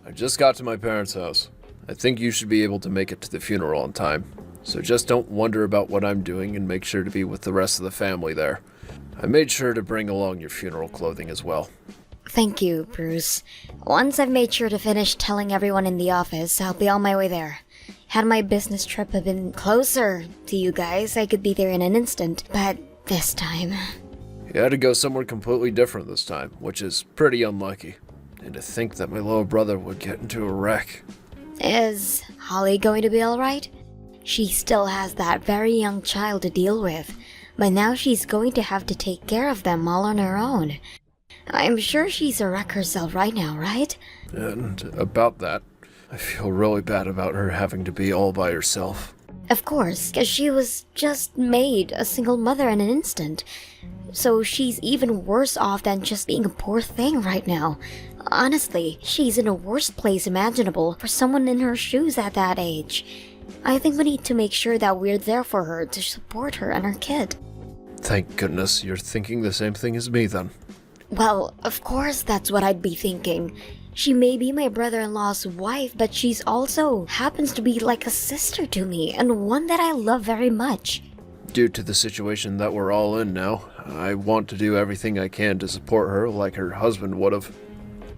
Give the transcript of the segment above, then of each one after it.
I just got to my parents' house. I think you should be able to make it to the funeral on time. So just don't wonder about what I'm doing and make sure to be with the rest of the family there. I made sure to bring along your funeral clothing as well. Thank you, Bruce. Once I've made sure to finish telling everyone in the office, I'll be on my way there. Had my business trip have been closer to you guys, I could be there in an instant, but this time... You had to go somewhere completely different this time, which is pretty unlucky. And to think that my little brother would get into a wreck. Is Holly going to be alright? She still has that very young child to deal with, but now she's going to have to take care of them all on her own. I'm sure she's a wreck herself right now, right? And about that, I feel really bad about her having to be all by herself. Of course, because she was just made a single mother in an instant. So she's even worse off than just being a poor thing right now. Honestly, she's in the worst place imaginable for someone in her shoes at that age. I think we need to make sure that we're there for her to support her and her kid. Thank goodness you're thinking the same thing as me then. Well, of course that's what I'd be thinking. She may be my brother-in-law's wife, but she's also happens to be like a sister to me, and one that I love very much. Due to the situation that we're all in now, I want to do everything I can to support her like her husband would have.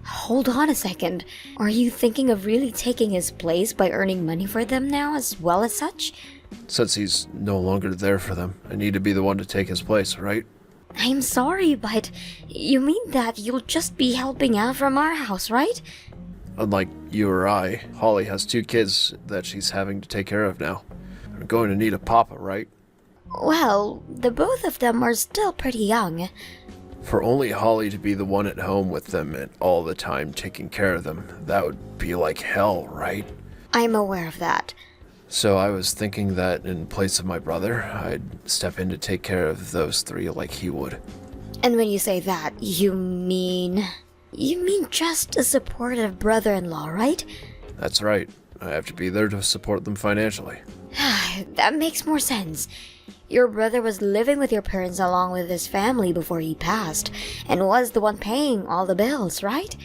Hold on a second. Are you thinking of really taking his place by earning money for them now as well as such? Since he's no longer there for them, I need to be the one to take his place, right? I'm sorry, but you mean that you'll just be helping out from our house, right? Unlike you or I, Holly has 2 kids that she's having to take care of now. I'm going to need a papa, right? Well, the both of them are still pretty young. For only Holly to be the one at home with them and all the time taking care of them, that would be like hell, right? I'm aware of that. So I was thinking that in place of my brother, I'd step in to take care of those 3 like he would. And when you say that, you mean... You mean just a supportive brother-in-law, right? That's right. I have to be there to support them financially. That makes more sense. Your brother was living with your parents along with his family before he passed, and was the one paying all the bills, right?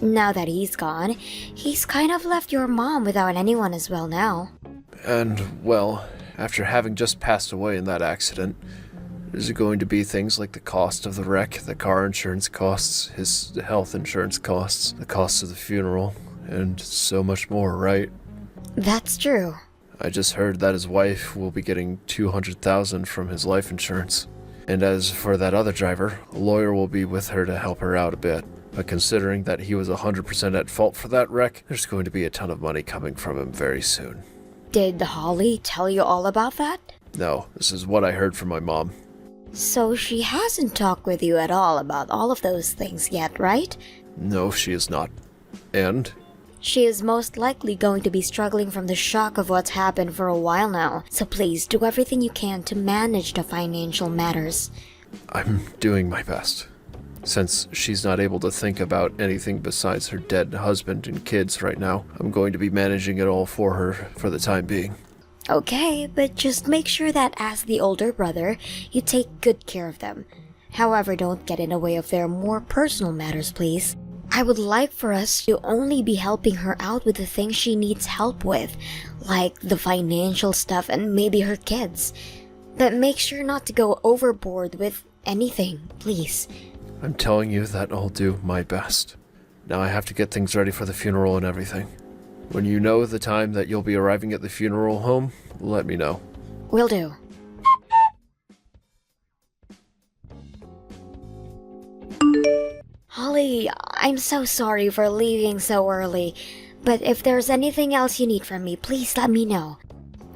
Now that he's gone, he's kind of left your mom without anyone as well now. And, well, after having just passed away in that accident, there's going to be things like the cost of the wreck, the car insurance costs, his health insurance costs, the cost of the funeral, and so much more, right? That's true. I just heard that his wife will be getting $200,000 from his life insurance. And as for that other driver, a lawyer will be with her to help her out a bit. But considering that he was 100% at fault for that wreck, there's going to be a ton of money coming from him very soon. Did Holly tell you all about that? No, this is what I heard from my mom. So she hasn't talked with you at all about all of those things yet, right? No, she is not. And? She is most likely going to be struggling from the shock of what's happened for a while now, so please do everything you can to manage the financial matters. I'm doing my best. Since she's not able to think about anything besides her dead husband and kids right now, I'm going to be managing it all for her for the time being. Okay, but just make sure that as the older brother, you take good care of them. However, don't get in the way of their more personal matters, please. I would like for us to only be helping her out with the things she needs help with, like the financial stuff and maybe her kids. But make sure not to go overboard with anything, please. I'm telling you that I'll do my best. Now I have to get things ready for the funeral and everything. When you know the time that you'll be arriving at the funeral home, let me know. Will do. Holly, I'm so sorry for leaving so early, but if there's anything else you need from me, please let me know.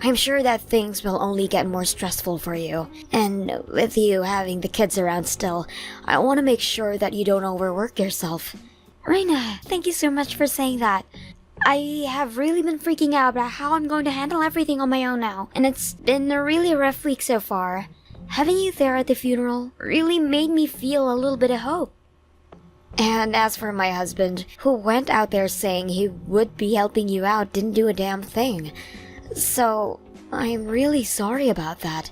I'm sure that things will only get more stressful for you, and with you having the kids around still, I want to make sure that you don't overwork yourself. Reina, thank you so much for saying that. I have really been freaking out about how I'm going to handle everything on my own now, and it's been a really rough week so far. Having you there at the funeral really made me feel a little bit of hope. And as for my husband, who went out there saying he would be helping you out, didn't do a damn thing. So, I'm really sorry about that.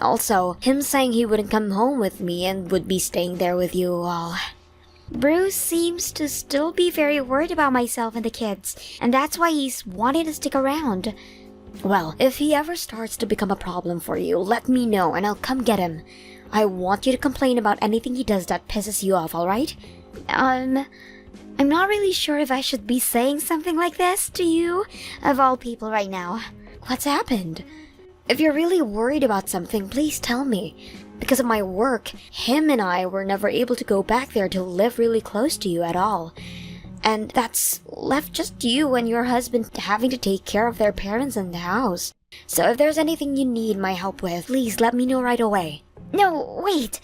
Also, him saying he wouldn't come home with me and would be staying there with you all. Bruce seems to still be very worried about myself and the kids, and that's why he's wanting to stick around. Well, if he ever starts to become a problem for you, let me know and I'll come get him. I want you to complain about anything he does that pisses you off, alright? I'm not really sure if I should be saying something like this to you, of all people right now. What's happened? If you're really worried about something, please tell me. Because of my work, him and I were never able to go back there to live really close to you at all. And that's left just you and your husband having to take care of their parents in the house. So if there's anything you need my help with, please let me know right away. No, wait.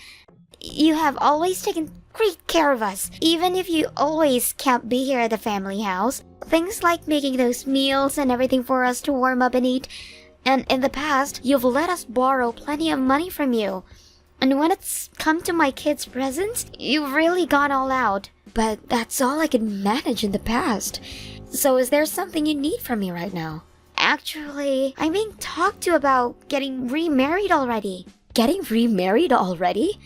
You have always taken great care of us, even if you always can't be here at the family house. Things like making those meals and everything for us to warm up and eat. And in the past, you've let us borrow plenty of money from you. And when it's come to my kids' presents, you've really gone all out. But that's all I could manage in the past. So is there something you need from me right now? Actually, I'm being talked to about getting remarried already. Getting remarried already?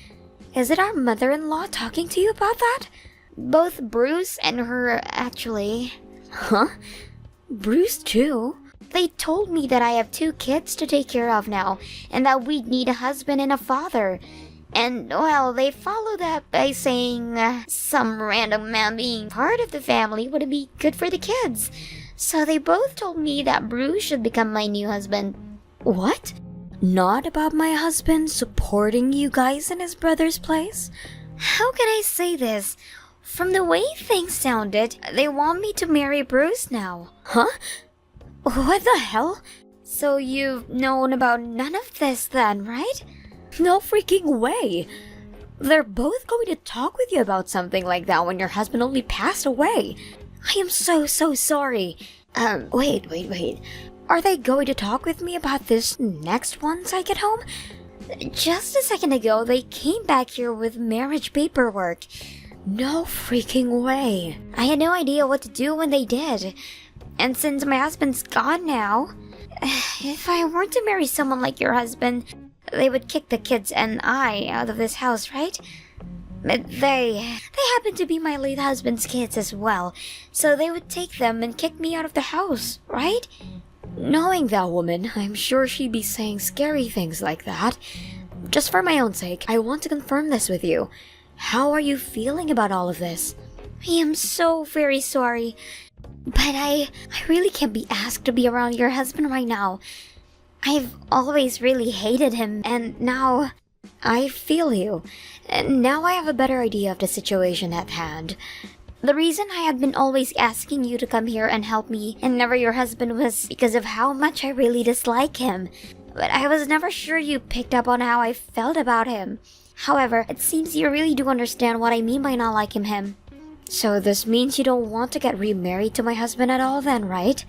Is it our mother-in-law talking to you about that? Both Bruce and her, actually. Huh? Bruce too? They told me that I have 2 kids to take care of now, and that we'd need a husband and a father. And, well, they followed up by saying some random man being part of the family wouldn't be good for the kids. So they both told me that Bruce should become my new husband. What? Not about my husband supporting you guys in his brother's place? How can I say this? From the way things sounded, they want me to marry Bruce now. Huh? What the hell? So you've known about none of this then, right? No freaking way! They're both going to talk with you about something like that when your husband only passed away. I am so sorry. Wait. Are they going to talk with me about this next once I get home? Just a second ago, they came back here with marriage paperwork. No freaking way. I had no idea what to do when they did. And since my husband's gone now, if I were to marry someone like your husband, they would kick the kids and I out of this house, right? But they happen to be my late husband's kids as well, so they would take them and kick me out of the house, right? Knowing that woman, I'm sure she'd be saying scary things like that. Just for my own sake, I want to confirm this with you. How are you feeling about all of this? I am so very sorry, but I really can't be asked to be around your husband right now. I've always really hated him, and now I feel you. And now I have a better idea of the situation at hand. The reason I had been always asking you to come here and help me and never your husband was because of how much I really dislike him. But I was never sure you picked up on how I felt about him. However, it seems you really do understand what I mean by not liking him. So this means you don't want to get remarried to my husband at all then, right?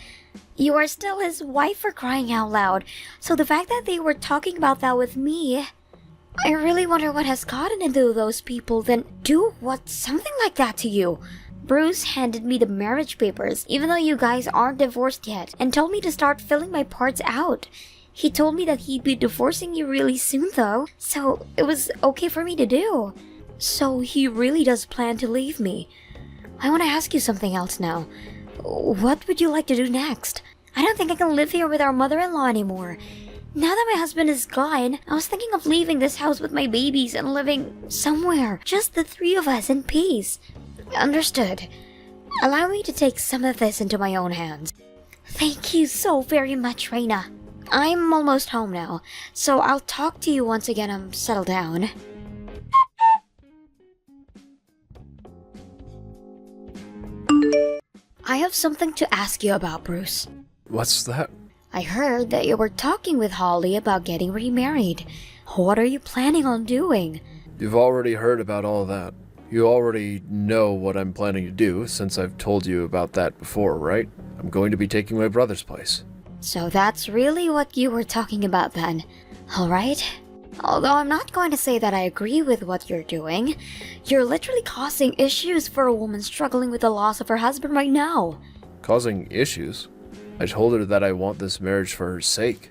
You are still his wife, for crying out loud. So the fact that they were talking about that with me, I really wonder what has gotten into those people then do something like that to you. Bruce handed me the marriage papers, even though you guys aren't divorced yet, and told me to start filling my parts out. He told me that he'd be divorcing you really soon though, so it was okay for me to do. So he really does plan to leave me. I want to ask you something else now. What would you like to do next? I don't think I can live here with our mother-in-law anymore. Now that my husband is gone, I was thinking of leaving this house with my babies and living somewhere, just the 3 of us in peace. Understood. Allow me to take some of this into my own hands. Thank you so very much, Reina. I'm almost home now, so I'll talk to you once again I'm settled down. I have something to ask you about, Bruce. What's that? I heard that you were talking with Holly about getting remarried. What are you planning on doing? You've already heard about all that. You already know what I'm planning to do, since I've told you about that before, right? I'm going to be taking my brother's place. So that's really what you were talking about then. Alright. Although I'm not going to say that I agree with what you're doing. You're literally causing issues for a woman struggling with the loss of her husband right now. Causing issues? I told her that I want this marriage for her sake.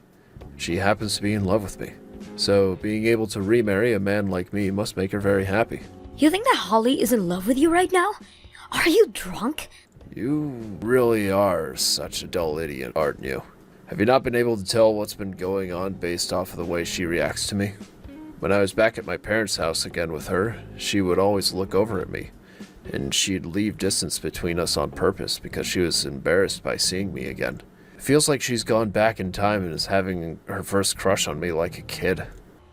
She happens to be in love with me. So being able to remarry a man like me must make her very happy. You think that Holly is in love with you right now? Are you drunk? You really are such a dull idiot, aren't you? Have you not been able to tell what's been going on based off of the way she reacts to me? When I was back at my parents' house again with her, she would always look over at me, and she'd leave distance between us on purpose because she was embarrassed by seeing me again. It feels like she's gone back in time and is having her first crush on me like a kid.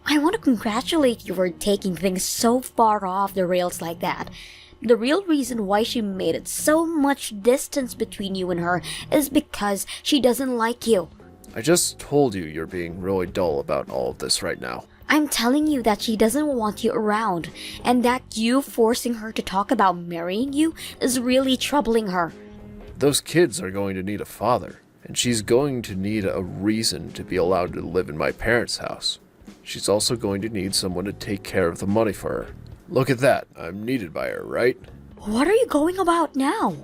I want to congratulate you for taking things so far off the rails like that. The real reason why she made it so much distance between you and her is because she doesn't like you. I just told you you're being really dull about all of this right now. I'm telling you that she doesn't want you around, and that you forcing her to talk about marrying you is really troubling her. Those kids are going to need a father, and she's going to need a reason to be allowed to live in my parents' house. She's also going to need someone to take care of the money for her. Look at that, I'm needed by her, right? What are you going about now?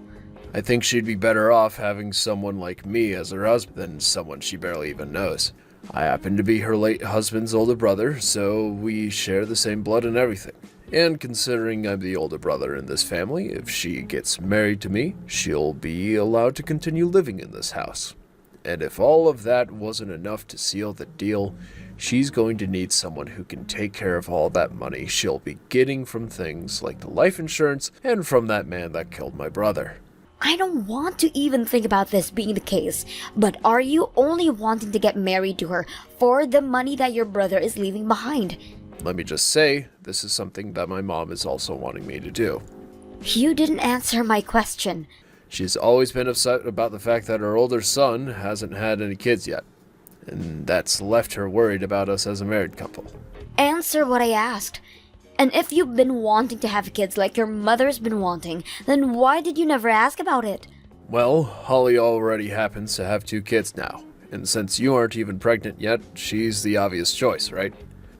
I think she'd be better off having someone like me as her husband than someone she barely even knows. I happen to be her late husband's older brother, so we share the same blood and everything. And considering I'm the older brother in this family, if she gets married to me, she'll be allowed to continue living in this house. And if all of that wasn't enough to seal the deal, she's going to need someone who can take care of all that money she'll be getting from things like the life insurance and from that man that killed my brother. I don't want to even think about this being the case, but are you only wanting to get married to her for the money that your brother is leaving behind? Let me just say, this is something that my mom is also wanting me to do. You didn't answer my question. She's always been upset about the fact that her older son hasn't had any kids yet, and that's left her worried about us as a married couple. Answer what I asked. And if you've been wanting to have kids like your mother's been wanting, then why did you never ask about it? Well, Holly already happens to have 2 kids now, and since you aren't even pregnant yet, she's the obvious choice, right?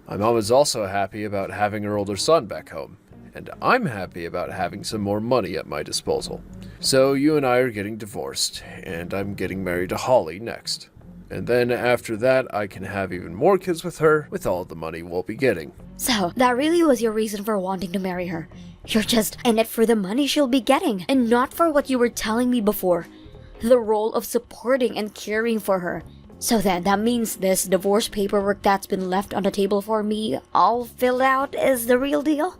My mom is also happy about having her older son back home, and I'm happy about having some more money at my disposal. So you and I are getting divorced, and I'm getting married to Holly next. And then after that, I can have even more kids with her, with all the money we'll be getting. So, that really was your reason for wanting to marry her. You're just in it for the money she'll be getting, and not for what you were telling me before. The role of supporting and caring for her. So then, that means this divorce paperwork that's been left on the table for me, all filled out, is the real deal?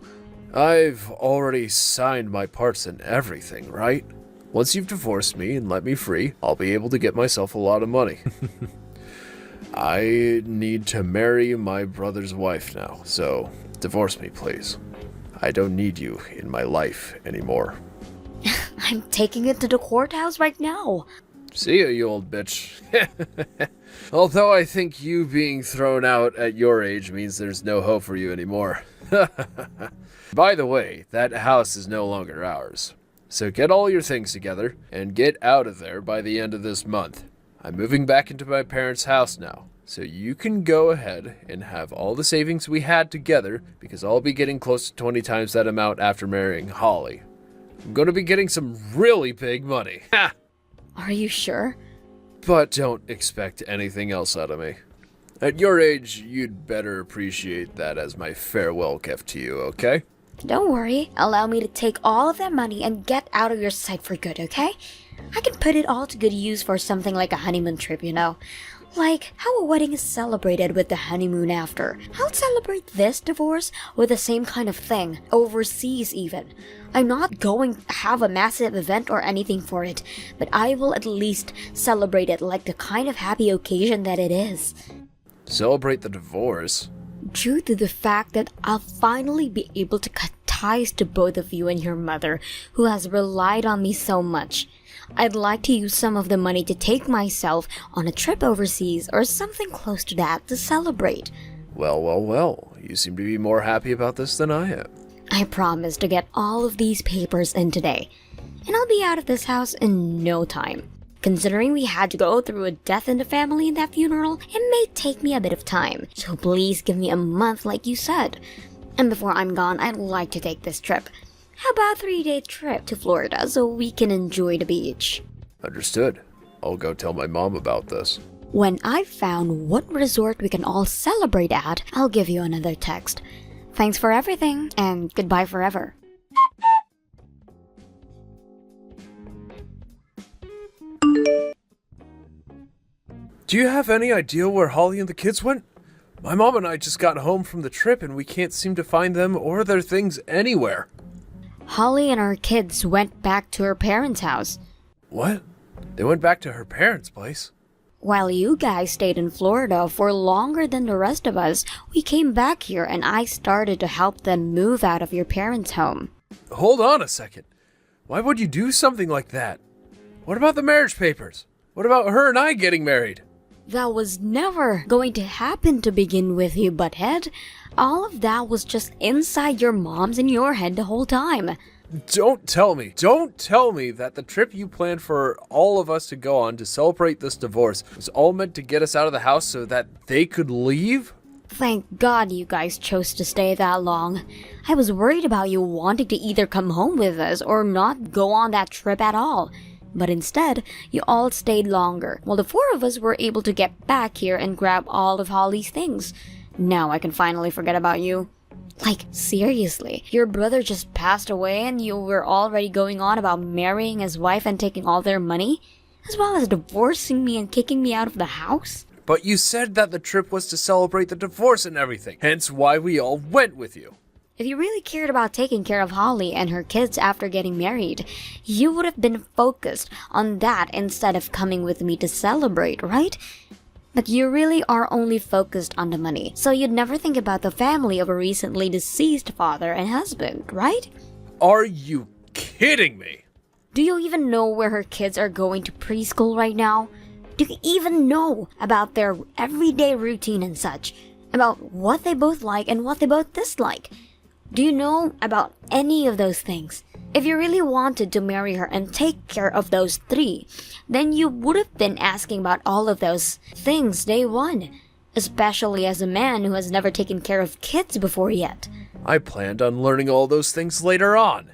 I've already signed my parts and everything, right? Once you've divorced me and let me free, I'll be able to get myself a lot of money. I need to marry my brother's wife now, so divorce me, please. I don't need you in my life anymore. I'm taking it to the courthouse right now. See ya, you old bitch. Although I think you being thrown out at your age means there's no hope for you anymore. By the way, that house is no longer ours. So get all your things together and get out of there by the end of this month. I'm moving back into my parents' house now, so you can go ahead and have all the savings we had together because I'll be getting close to 20 times that amount after marrying Holly. I'm going to be getting some really big money. Ha! Are you sure? But don't expect anything else out of me. At your age, you'd better appreciate that as my farewell gift to you, okay? Don't worry, allow me to take all of that money and get out of your sight for good, okay? I can put it all to good use for something like a honeymoon trip, you know? Like how a wedding is celebrated with the honeymoon after. I'll celebrate this divorce with the same kind of thing, overseas even. I'm not going to have a massive event or anything for it, but I will at least celebrate it like the kind of happy occasion that it is. Celebrate the divorce? Due to the fact that I'll finally be able to cut ties to both of you and your mother, who has relied on me so much. I'd like to use some of the money to take myself on a trip overseas or something close to that to celebrate. Well, you seem to be more happy about this than I am. I promise to get all of these papers in today, and I'll be out of this house in no time. Considering we had to go through a death in the family in that funeral, it may take me a bit of time, so please give me a month like you said. And before I'm gone, I'd like to take this trip. How about a 3-day trip to Florida so we can enjoy the beach? Understood. I'll go tell my mom about this. When I've found what resort we can all celebrate at, I'll give you another text. Thanks for everything, and goodbye forever. Do you have any idea where Holly and the kids went? My mom and I just got home from the trip and we can't seem to find them or their things anywhere. Holly and her kids went back to her parents' house. What? They went back to her parents' place? While you guys stayed in Florida for longer than the rest of us, we came back here and I started to help them move out of your parents' home. Hold on a second. Why would you do something like that? What about the marriage papers? What about her and I getting married? That was never going to happen to begin with, you butthead. All of that was just inside your mom's and your head the whole time. Don't tell me that the trip you planned for all of us to go on to celebrate this divorce was all meant to get us out of the house so that they could leave? Thank God you guys chose to stay that long. I was worried about you wanting to either come home with us or not go on that trip at all. But instead, you all stayed longer, while the four of us were able to get back here and grab all of Holly's things. Now I can finally forget about you. Like, seriously, your brother just passed away and you were already going on about marrying his wife and taking all their money? As well as divorcing me and kicking me out of the house? But you said that the trip was to celebrate the divorce and everything, hence why we all went with you. If you really cared about taking care of Holly and her kids after getting married, you would have been focused on that instead of coming with me to celebrate, right? But you really are only focused on the money, so you'd never think about the family of a recently deceased father and husband, right? Are you kidding me? Do you even know where her kids are going to preschool right now? Do you even know about their everyday routine and such? About what they both like and what they both dislike? Do you know about any of those things? If you really wanted to marry her and take care of those three, then you would have been asking about all of those things day one, especially as a man who has never taken care of kids before yet. I planned on learning all those things later on.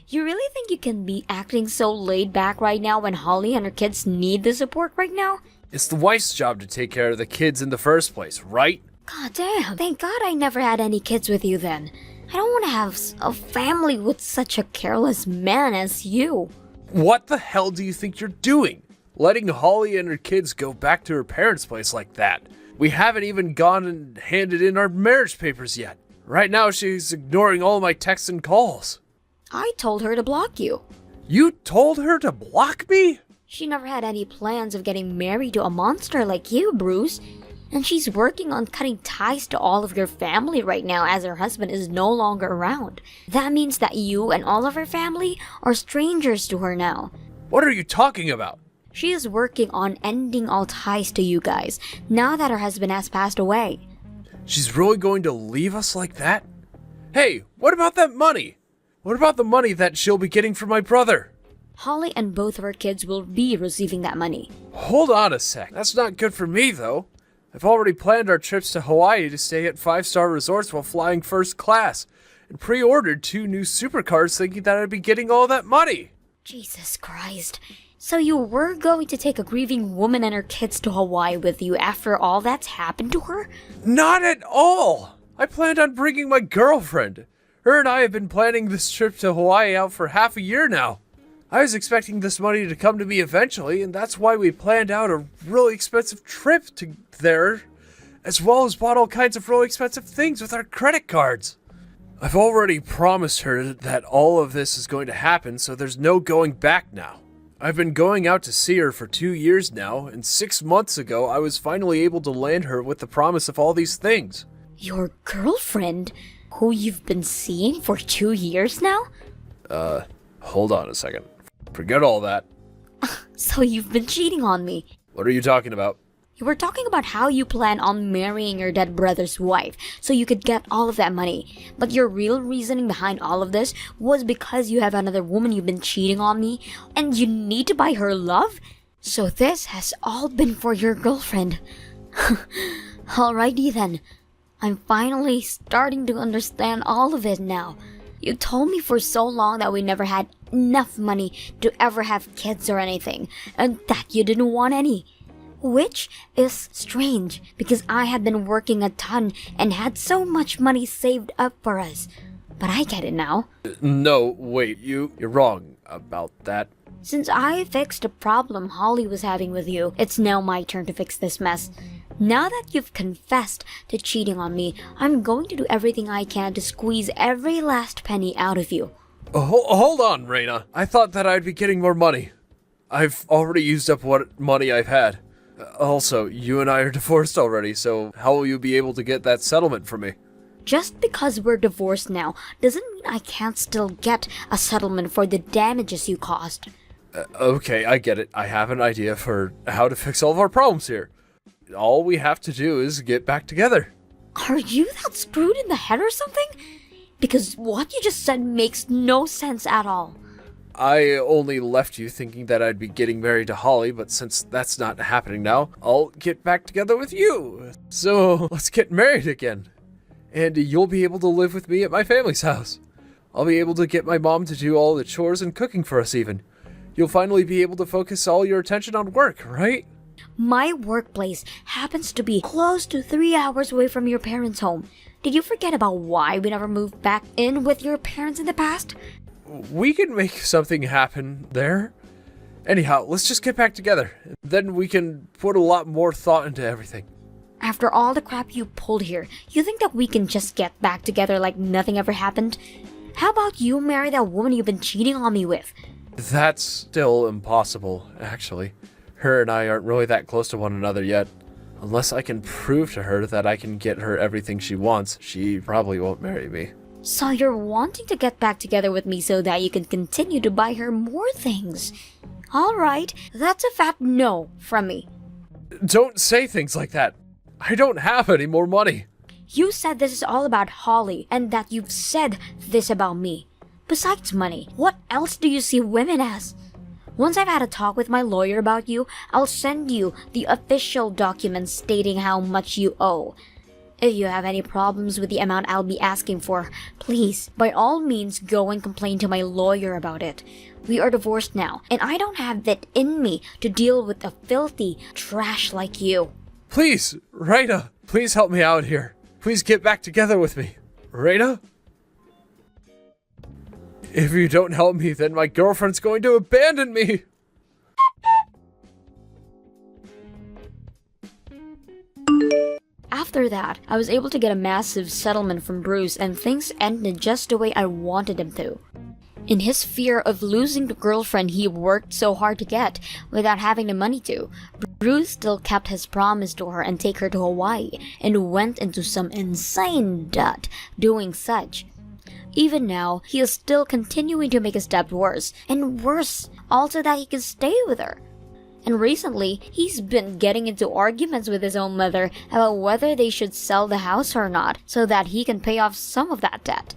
You really think you can be acting so laid back right now when Holly and her kids need the support right now? It's the wife's job to take care of the kids in the first place, right? God damn, thank God I never had any kids with you then. I don't want to have a family with such a careless man as you. What the hell do you think you're doing? Letting Holly and her kids go back to her parents' place like that. We haven't even gone and handed in our marriage papers yet. Right now she's ignoring all my texts and calls. I told her to block you. You told her to block me? She never had any plans of getting married to a monster like you, Bruce. And she's working on cutting ties to all of your family right now as her husband is no longer around. That means that you and all of her family are strangers to her now. What are you talking about? She is working on ending all ties to you guys, now that her husband has passed away. She's really going to leave us like that? Hey, what about that money? What about the money that she'll be getting from my brother? Holly and both of her kids will be receiving that money. Hold on a sec. That's not good for me, though. I've already planned our trips to Hawaii to stay at 5-star resorts while flying first class, and pre-ordered 2 new supercars thinking that I'd be getting all that money. Jesus Christ. So you were going to take a grieving woman and her kids to Hawaii with you after all that's happened to her? Not at all! I planned on bringing my girlfriend. Her and I have been planning this trip to Hawaii out for half a year now. I was expecting this money to come to me eventually, and that's why we planned out a really expensive trip to there, as well as bought all kinds of really expensive things with our credit cards. I've already promised her that all of this is going to happen, so there's no going back now. I've been going out to see her for 2 years now, and 6 months ago I was finally able to land her with the promise of all these things. Your girlfriend, who you've been seeing for 2 years now? Hold on a second. Forget all that. So you've been cheating on me. What are you talking about? You were talking about how you plan on marrying your dead brother's wife so you could get all of that money. But your real reasoning behind all of this was because you have another woman you've been cheating on me and you need to buy her love? So this has all been for your girlfriend. Alrighty then. I'm finally starting to understand all of it now. You told me for so long that we never had enough money to ever have kids or anything, and that you didn't want any. Which is strange because I had been working a ton and had so much money saved up for us. But I get it now. No, wait, you're wrong about that. Since I fixed the problem Holly was having with you, it's now my turn to fix this mess. Now that you've confessed to cheating on me, I'm going to do everything I can to squeeze every last penny out of you. Hold on, Reina. I thought that I'd be getting more money. I've already used up what money I've had. Also, you and I are divorced already, so how will you be able to get that settlement from me? Just because we're divorced now doesn't mean I can't still get a settlement for the damages you caused. Okay, I get it. I have an idea for how to fix all of our problems here. All we have to do is get back together. Are you that screwed in the head or something? Because what you just said makes no sense at all. I only left you thinking that I'd be getting married to Holly, but since that's not happening now, I'll get back together with you. So let's get married again. And you'll be able to live with me at my family's house. I'll be able to get my mom to do all the chores and cooking for us even. You'll finally be able to focus all your attention on work, right? My workplace happens to be close to 3 hours away from your parents' home. Did you forget about why we never moved back in with your parents in the past? We can make something happen there. Anyhow, let's just get back together. Then we can put a lot more thought into everything. After all the crap you pulled here, you think that we can just get back together like nothing ever happened? How about you marry that woman you've been cheating on me with? That's still impossible, actually. Her and I aren't really that close to one another yet. Unless I can prove to her that I can get her everything she wants, she probably won't marry me. So you're wanting to get back together with me so that you can continue to buy her more things. Alright, that's a fat no from me. Don't say things like that. I don't have any more money. You said this is all about Holly and that you've said this about me. Besides money, what else do you see women as? Once I've had a talk with my lawyer about you, I'll send you the official documents stating how much you owe. If you have any problems with the amount I'll be asking for, please, by all means, go and complain to my lawyer about it. We are divorced now, and I don't have it in me to deal with a filthy trash like you. Please, Reina, please help me out here. Please get back together with me. Reina? If you don't help me, then my girlfriend's going to abandon me. After that, I was able to get a massive settlement from Bruce and things ended just the way I wanted them to. In his fear of losing the girlfriend he worked so hard to get without having the money to, Bruce still kept his promise to her and take her to Hawaii and went into some insane debt doing such. Even now, he is still continuing to make his debt worse and worse, also that he can stay with her. And recently, he's been getting into arguments with his own mother about whether they should sell the house or not so that he can pay off some of that debt.